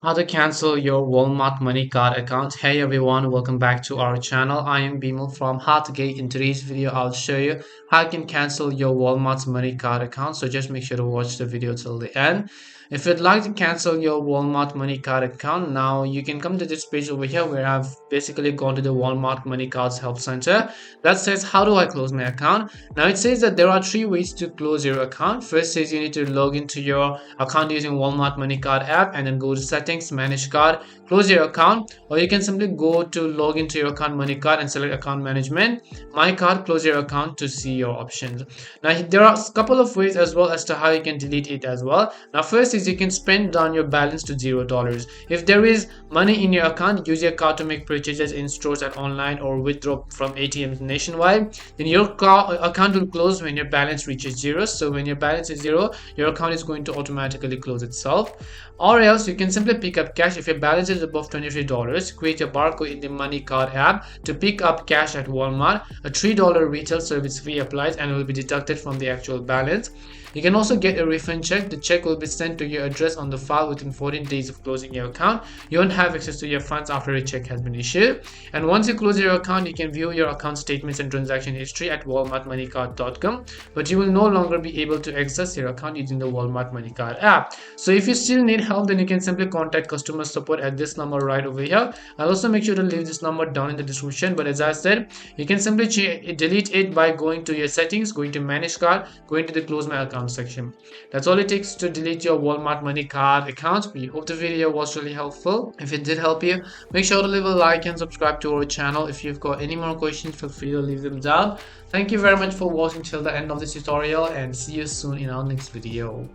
How to cancel your Walmart money card account. Hey everyone, welcome back to our channel. I am Bimal from How to Geek. In today's video, I'll show you how you can cancel your Walmart's money card account. So just make sure to watch the video till the end. If you'd like to cancel your Walmart money card account, now you can come to this page over here where I've basically gone to the Walmart money cards help center. That says, how do I close my account? Now it says that there are three ways to close your account. First says you need to log into your account using Walmart money card app and then go to settings, manage card, close your account, or you can simply go to log into your account money card and select account management, my card, close your account to see your options. Now there are a couple of ways as well as to how you can delete it as well. Now first is you can spend down your balance to $0. If there is money in your account, use your card to make purchases in stores and online or withdraw from ATMs nationwide. Then your account will close when your balance reaches zero. So when your balance is zero, your account is going to automatically close itself. Or else you can simply pick up cash. If your balance is above $23, create a barcode in the money card app to pick up cash at Walmart. A $3 retail service fee applies and will be deducted from the actual balance. You can also get a refund check. The check will be sent to your address on the file within 14 days of closing your account. You won't have access to your funds after a check has been issued. And once you close your account, you can view your account statements and transaction history at walmartmoneycard.com, but you will no longer be able to access your account using the Walmart Money Card app. So if you still need help, then you can simply contact customer support at this number right over here. I'll also make sure to leave this number down in the description, but as I said, you can simply delete it by going to your settings, going to manage card, going to the close my account section. That's all it takes to delete your Walmart money card account. We hope the video was really helpful. If it did help you, make sure to leave a like and subscribe to our channel. If you've got any more questions, feel free to leave them down. Thank you very much for watching till the end of this tutorial and see you soon in our next video.